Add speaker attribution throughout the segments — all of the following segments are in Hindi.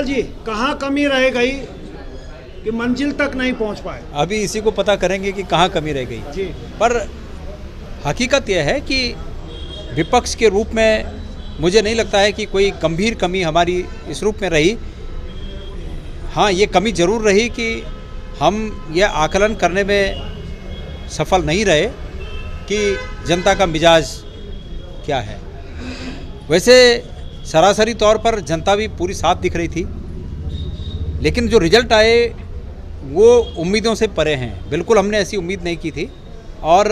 Speaker 1: गोदियाल जी, कहाँ कमी रह गई कि मंजिल तक नहीं पहुँच पाए?
Speaker 2: अभी इसी को पता करेंगे कि कहाँ कमी रह गई
Speaker 1: जी।
Speaker 2: पर हकीकत यह है कि विपक्ष के रूप में मुझे नहीं लगता है कि कोई गंभीर कमी हमारी इस रूप में रही। हाँ, ये कमी ज़रूर रही कि हम यह आकलन करने में सफल नहीं रहे कि जनता का मिजाज क्या है। वैसे सरासरी तौर पर जनता भी पूरी साफ दिख रही थी, लेकिन जो रिजल्ट आए वो उम्मीदों से परे हैं। बिल्कुल हमने ऐसी उम्मीद नहीं की थी और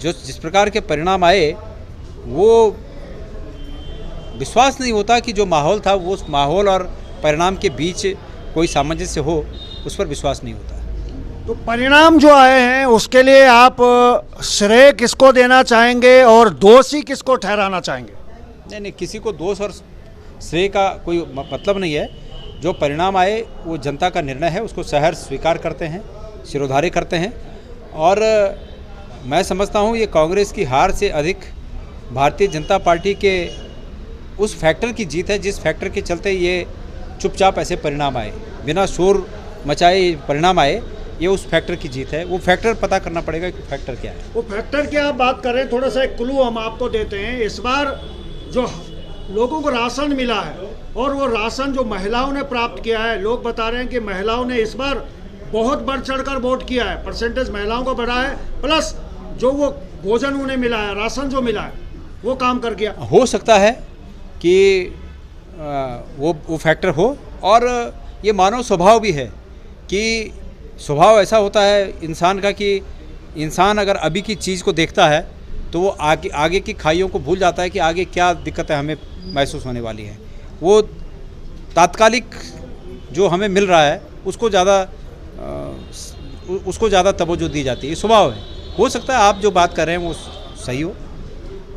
Speaker 2: जो जिस प्रकार के परिणाम आए वो विश्वास नहीं होता कि जो माहौल था वो उस माहौल और परिणाम के बीच कोई सामंजस्य हो, उस पर विश्वास नहीं होता।
Speaker 1: तो परिणाम जो आए हैं उसके लिए आप श्रेय किसको देना चाहेंगे और दोषी किसको ठहराना चाहेंगे?
Speaker 2: नहीं, किसी को दोष और श्रेय का कोई मतलब नहीं है। जो परिणाम आए वो जनता का निर्णय है, उसको सहर्ष स्वीकार करते हैं, शिरोधार्य करते हैं। और मैं समझता हूँ ये कांग्रेस की हार से अधिक भारतीय जनता पार्टी के उस फैक्टर की जीत है जिस फैक्टर के चलते ये चुपचाप ऐसे परिणाम आए, बिना शोर मचाए परिणाम आए। ये उस फैक्टर की जीत है। वो फैक्टर पता करना पड़ेगा कि फैक्टर क्या है।
Speaker 1: वो फैक्टर की आप बात करें, थोड़ा सा एक क्लू हम आपको देते हैं। इस बार जो लोगों को राशन मिला है और वो राशन जो महिलाओं ने प्राप्त किया है, लोग बता रहे हैं कि महिलाओं ने इस बार बहुत बढ़ चढ़कर वोट किया है। परसेंटेज महिलाओं को बढ़ा है, प्लस जो वो भोजन उन्हें मिला है, राशन जो मिला है, वो काम कर गया।
Speaker 2: हो सकता है कि वो फैक्टर हो। और ये मानव स्वभाव भी है कि स्वभाव ऐसा होता है इंसान का कि इंसान अगर अभी की चीज़ को देखता है तो वो आगे की खाइयों को भूल जाता है कि आगे क्या दिक्कतें हमें महसूस होने वाली हैं। वो तात्कालिक जो हमें मिल रहा है उसको ज़्यादा तवज्जो दी जाती है। ये स्वभाव है। हो सकता है आप जो बात कर रहे हैं वो सही हो।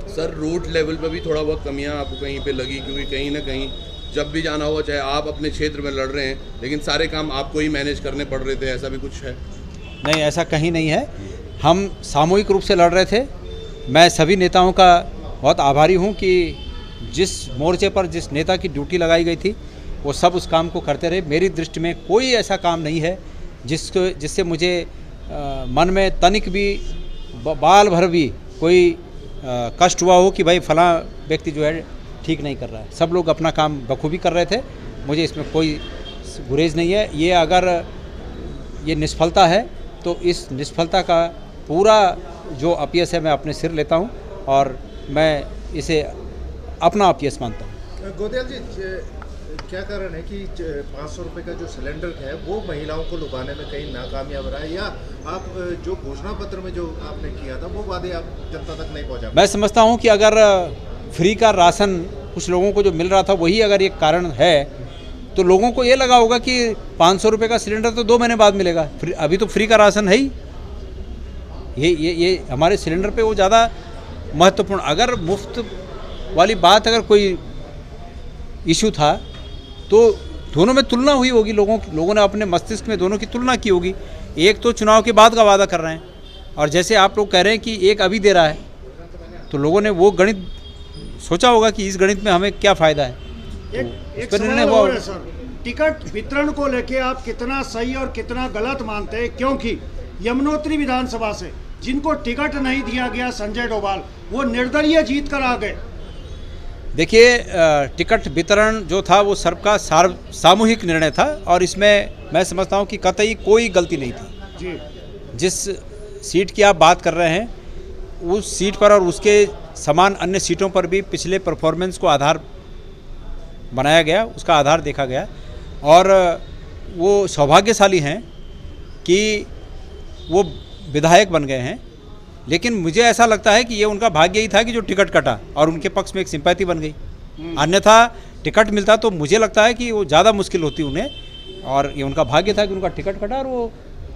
Speaker 3: सर, रूट लेवल पर भी थोड़ा बहुत कमियां आपको कहीं पे लगी? क्योंकि कहीं ना कहीं जब भी जाना हुआ, चाहे आप अपने क्षेत्र में लड़ रहे हैं, लेकिन सारे काम आपको ही मैनेज करने पड़ रहे थे, ऐसा भी कुछ है?
Speaker 2: नहीं, ऐसा कहीं नहीं है। हम सामूहिक रूप से लड़ रहे थे। मैं सभी नेताओं का बहुत आभारी हूं कि जिस मोर्चे पर जिस नेता की ड्यूटी लगाई गई थी वो सब उस काम को करते रहे। मेरी दृष्टि में कोई ऐसा काम नहीं है जिससे मुझे मन में तनिक भी बाल भर भी कोई कष्ट हुआ हो कि भाई फलां व्यक्ति जो है ठीक नहीं कर रहा है। सब लोग अपना काम बखूबी कर रहे थे। मुझे इसमें कोई गुरेज नहीं है। ये अगर ये निष्फलता है तो इस निष्फलता का पूरा जो अपयश है मैं अपने सिर लेता हूं और मैं इसे अपना अपयश मानता हूं।
Speaker 4: गोदियाल जी, क्या कारण है कि 500 रुपये का जो सिलेंडर है वो महिलाओं को लुभाने में कहीं नाकामयाब रहा है, या आप जो घोषणा पत्र में जो आपने किया था वो वादे आप जनता तक नहीं पहुंचा?
Speaker 2: मैं समझता हूं कि अगर फ्री का राशन कुछ लोगों को जो मिल रहा था वही अगर एक कारण है तो लोगों को ये लगा होगा कि 500 रुपये का सिलेंडर तो 2 महीने बाद मिलेगा। अभी तो फ्री का राशन है ही। ये हमारे सिलेंडर पे वो ज़्यादा महत्वपूर्ण। अगर मुफ्त वाली बात अगर कोई इशू था तो दोनों में तुलना हुई होगी। लोगों ने अपने मस्तिष्क में दोनों की तुलना की होगी। एक तो चुनाव के बाद का वादा कर रहे हैं और जैसे आप लोग कह रहे हैं कि एक अभी दे रहा है, तो लोगों ने वो गणित सोचा होगा कि इस गणित में हमें क्या फ़ायदा है।
Speaker 1: एक सवाल और है सर, टिकट वितरण को लेके आप कितना सही और कितना गलत मानते हैं? क्योंकि यमुनोत्री विधानसभा से जिनको टिकट नहीं दिया गया, संजय डोभाल, वो निर्दलीय जीत कर आ गए।
Speaker 2: देखिए, टिकट वितरण जो था वो सबका सामूहिक निर्णय था और इसमें मैं समझता हूँ कि कतई कोई गलती नहीं थी
Speaker 1: जी।
Speaker 2: जिस सीट की आप बात कर रहे हैं उस सीट पर और उसके समान अन्य सीटों पर भी पिछले परफॉर्मेंस को आधार बनाया गया, उसका आधार देखा गया और वो सौभाग्यशाली हैं कि वो विधायक बन गए हैं। लेकिन मुझे ऐसा लगता है कि ये उनका भाग्य ही था कि जो टिकट कटा और उनके पक्ष में एक सिंपैथी बन गई। अन्यथा टिकट मिलता तो मुझे लगता है कि वो ज़्यादा मुश्किल होती उन्हें, और ये उनका भाग्य था कि उनका टिकट कटा और वो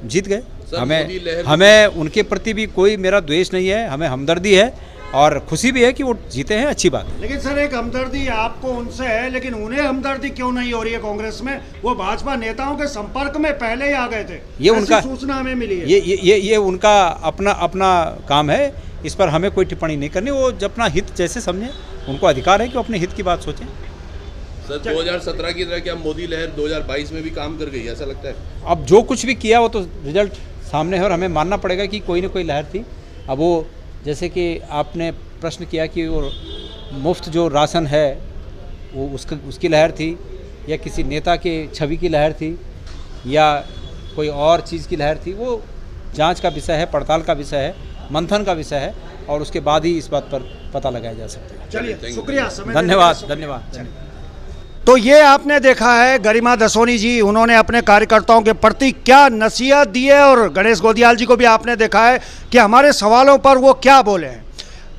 Speaker 2: जीत गए। हमें उनके प्रति भी कोई मेरा द्वेष नहीं है, हमें हमदर्दी है और खुशी भी है कि वो जीते हैं, अच्छी बात है।
Speaker 1: लेकिन सर, एक हमदर्दी आपको उनसे है, लेकिन उन्हें हमदर्दी क्यों नहीं हो रही है कांग्रेस में? वो भाजपा नेताओं के संपर्क में पहले ही आ गए थे,
Speaker 2: ये उनका
Speaker 1: सूचना हमें मिली है।
Speaker 2: ये उनका अपना काम है, इस पर हमें कोई टिप्पणी नहीं करनी। वो अपना हित जैसे समझे, उनको अधिकार है कि वो अपने हित की बात सोचें।
Speaker 3: सर 2017 की तरह क्या मोदी लहर 2022 में भी काम कर गई, ऐसा लगता है?
Speaker 2: अब जो कुछ भी किया वो तो रिजल्ट सामने है और हमें मानना पड़ेगा कि कोई ना कोई लहर थी। अब वो जैसे कि आपने प्रश्न किया कि वो मुफ्त जो राशन है वो उसकी लहर थी या किसी नेता के छवि की लहर थी या कोई और चीज़ की लहर थी, वो जांच का विषय है, पड़ताल का विषय है, मंथन का विषय है और उसके बाद ही इस बात पर पता लगाया जा सकता है।
Speaker 1: चलिए शुक्रिया, समय
Speaker 2: धन्यवाद
Speaker 1: देने के लिए
Speaker 2: धन्यवाद।
Speaker 1: तो ये आपने देखा है गरिमा दसोनी जी, उन्होंने अपने कार्यकर्ताओं के प्रति क्या नसीहत दी है और गणेश गोदियाल जी को भी आपने देखा है कि हमारे सवालों पर वो क्या बोले हैं।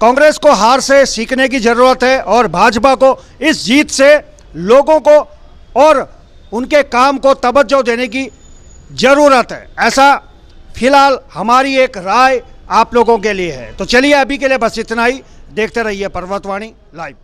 Speaker 1: कांग्रेस को हार से सीखने की ज़रूरत है और भाजपा को इस जीत से लोगों को और उनके काम को तवज्जो देने की ज़रूरत है, ऐसा फिलहाल हमारी एक राय आप लोगों के लिए है। तो चलिए अभी के लिए बस इतना ही, देखते रहिए पर्वतवाणी लाइव।